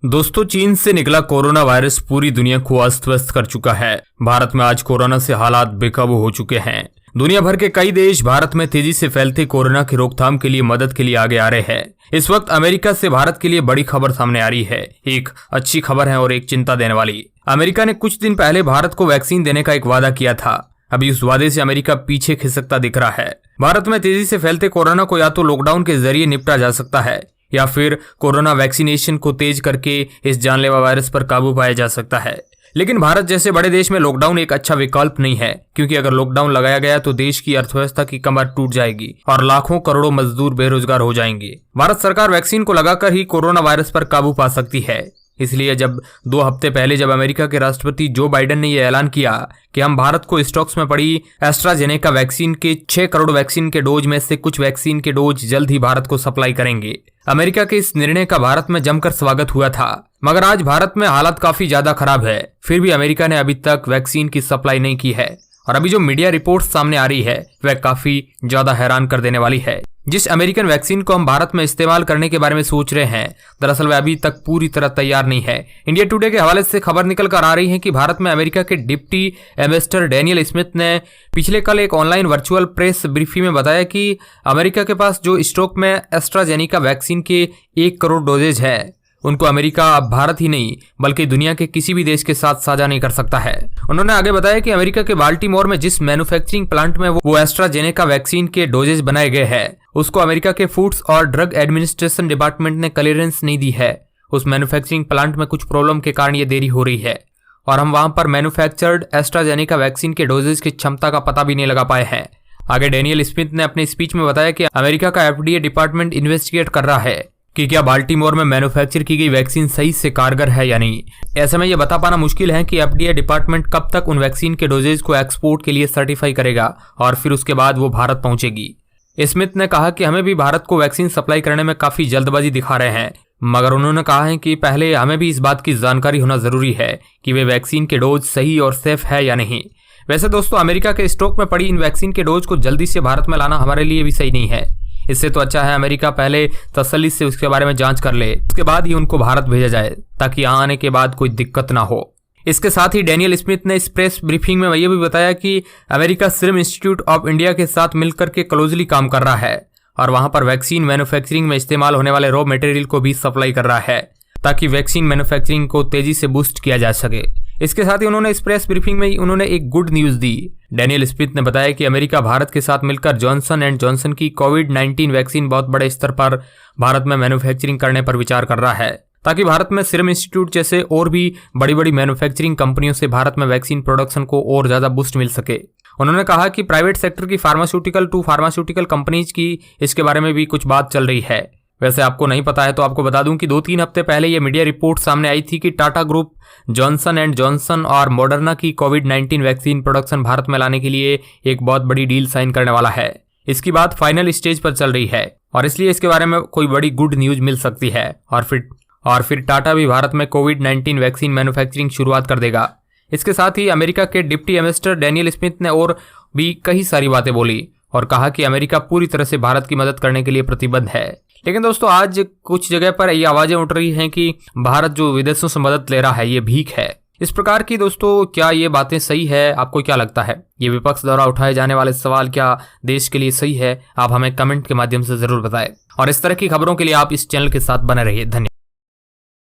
दोस्तों, चीन से निकला कोरोना वायरस पूरी दुनिया को अस्त व्यस्त कर चुका है। भारत में आज कोरोना से हालात बेकाबू हो चुके हैं। दुनिया भर के कई देश भारत में तेजी से फैलते कोरोना की रोकथाम के लिए मदद के लिए आगे आ रहे हैं। इस वक्त अमेरिका से भारत के लिए बड़ी खबर सामने आ रही है। एक अच्छी खबर है और एक चिंता देने वाली। अमेरिका ने कुछ दिन पहले भारत को वैक्सीन देने का एक वादा किया था। अभी उस वादे से अमेरिका पीछे खिसकता दिख रहा है। भारत में तेजी से फैलते कोरोना को या तो लॉकडाउन के जरिए निपटा जा सकता है या फिर कोरोना वैक्सीनेशन को तेज करके इस जानलेवा वायरस पर काबू पाया जा सकता है। लेकिन भारत जैसे बड़े देश में लॉकडाउन एक अच्छा विकल्प नहीं है, क्योंकि अगर लॉकडाउन लगाया गया तो देश की अर्थव्यवस्था की कमर टूट जाएगी और लाखों करोड़ों मजदूर बेरोजगार हो जाएंगे। भारत सरकार वैक्सीन को लगाकर ही कोरोना वायरस पर काबू पा सकती है। इसलिए जब 2 हफ्ते पहले जब अमेरिका के राष्ट्रपति जो बाइडेन ने यह ऐलान किया कि हम भारत को स्टॉक्स में पड़ी एस्ट्राजेनेका वैक्सीन के 6 करोड़ वैक्सीन के डोज में से कुछ वैक्सीन के डोज जल्द ही भारत को सप्लाई करेंगे, अमेरिका के इस निर्णय का भारत में जमकर स्वागत हुआ था। मगर आज भारत में हालत काफी ज्यादा खराब है। फिर भी अमेरिका ने अभी तक वैक्सीन की सप्लाई नहीं की है और अभी जो मीडिया रिपोर्ट सामने आ रही है वह काफी ज्यादा हैरान कर देने वाली है। जिस अमेरिकन वैक्सीन को हम भारत में इस्तेमाल करने के बारे में सोच रहे हैं, दरअसल वह अभी तक पूरी तरह तैयार नहीं है। इंडिया टुडे के हवाले से खबर निकल कर आ रही है कि भारत में अमेरिका के डिप्टी एम्बेसडर डेनियल स्मिथ ने पिछले कल एक ऑनलाइन वर्चुअल प्रेस ब्रीफिंग में बताया कि अमेरिका के पास जो स्टॉक में एस्ट्राजेनेका वैक्सीन के 1 करोड़ डोजेज है, उनको अमेरिका अब भारत ही नहीं बल्कि दुनिया के किसी भी देश के साथ साझा नहीं कर सकता है। उन्होंने आगे बताया कि अमेरिका के बाल्टीमोर में जिस मैन्युफैक्चरिंग प्लांट में वो एस्ट्राजेनेका वैक्सीन के डोजेज बनाए गए हैं, उसको अमेरिका के फूड्स और ड्रग एडमिनिस्ट्रेशन डिपार्टमेंट ने क्लियरेंस नहीं दी है। उस मैन्युफैक्चरिंग प्लांट में कुछ प्रॉब्लम के कारण ये देरी हो रही है और हम वहां पर मैन्युफैक्चर्ड एस्ट्राजेनेका वैक्सीन के डोजेज की क्षमता का पता भी नहीं लगा पाए हैं। आगे डेनियल स्मिथ ने अपने स्पीच में बताया कि अमेरिका का FDA डिपार्टमेंट इन्वेस्टिगेट कर रहा है कि क्या बाल्टीमोर में मैन्युफैक्चर की गई वैक्सीन सही से कारगर है या नहीं। ऐसे में यह बता पाना मुश्किल है कि FDA डिपार्टमेंट कब तक उन वैक्सीन के डोजेज को एक्सपोर्ट के लिए सर्टिफाई करेगा और फिर उसके बाद वो भारत पहुंचेगी। स्मिथ ने कहा कि हमें भी भारत को वैक्सीन सप्लाई करने में काफी जल्दबाजी दिखा रहे हैं, मगर उन्होंने कहा है कि पहले हमें भी इस बात की जानकारी होना जरूरी है कि वे वैक्सीन के डोज सही और सेफ है या नहीं। वैसे दोस्तों, अमेरिका के स्टॉक में पड़ी इन वैक्सीन के डोज को जल्दी से भारत में लाना हमारे लिए भी सही नहीं है। इससे तो अच्छा है अमेरिका पहले तसल्ली से उसके बारे में जांच कर ले, उसके बाद ही उनको भारत भेजा जाए ताकि यहाँ आने के बाद कोई दिक्कत ना हो। इसके साथ ही डेनियल स्मिथ ने इस प्रेस ब्रीफिंग में यह भी बताया कि America serum institute of India के साथ मिलकर के क्लोजली काम कर रहा है और वहां पर वैक्सीन मैन्युफैक्चरिंग में इस्तेमाल होने वाले रॉ मटेरियल को भी सप्लाई कर रहा है ताकि वैक्सीन मैन्युफैक्चरिंग को तेजी से बूस्ट किया जा सके। इसके साथ ही उन्होंने इस प्रेस ब्रीफिंग में उन्होंने एक गुड न्यूज दी। डेनियल स्मिथ ने बताया कि अमेरिका भारत के साथ मिलकर जॉनसन एंड जॉनसन की कोविड-19 वैक्सीन बहुत बड़े स्तर पर भारत में मैन्युफैक्चरिंग करने पर विचार कर रहा है ताकि भारत में सीरम इंस्टीट्यूट जैसे और भी बड़ी बड़ी मैन्युफैक्चरिंग कंपनियों से भारत में वैक्सीन प्रोडक्शन को और ज्यादा बूस्ट मिल सके। उन्होंने कहा कि प्राइवेट सेक्टर की फार्मास्यूटिकल टू फार्मास्यूटिकल कंपनीज की इसके बारे में भी कुछ बात चल रही है। वैसे आपको नहीं पता है तो आपको बता दूं कि 2-3 हफ्ते पहले ये मीडिया रिपोर्ट सामने आई थी कि Tata group Johnson and Johnson और मॉडर्ना की कोविड-19 वैक्सीन प्रोडक्शन भारत में लाने के लिए एक बहुत बड़ी डील साइन करने वाला है। इसकी बात फाइनल स्टेज पर चल रही है और इसलिए इसके बारे में कोई बड़ी गुड न्यूज मिल सकती है और फिर टाटा भी भारत में कोविड-19 वैक्सीन मैन्युफैक्चरिंग शुरुआत कर देगा। इसके साथ ही अमेरिका के डिप्टी एम्बेसडर डेनियल स्मिथ ने और भी कई सारी बातें बोली और कहा कि अमेरिका पूरी तरह से भारत की मदद करने के लिए प्रतिबद्ध है। लेकिन दोस्तों, आज कुछ जगह पर ये आवाजें उठ रही हैं कि भारत जो विदेशों से मदद ले रहा है ये भीख है। इस प्रकार की दोस्तों, क्या ये बातें सही है? आपको क्या लगता है? ये विपक्ष द्वारा उठाए जाने वाले सवाल क्या देश के लिए सही है? आप हमें कमेंट के माध्यम से जरूर बताएं और इस तरह की खबरों के लिए आप इस चैनल के साथ बने रहिए। धन्यवाद।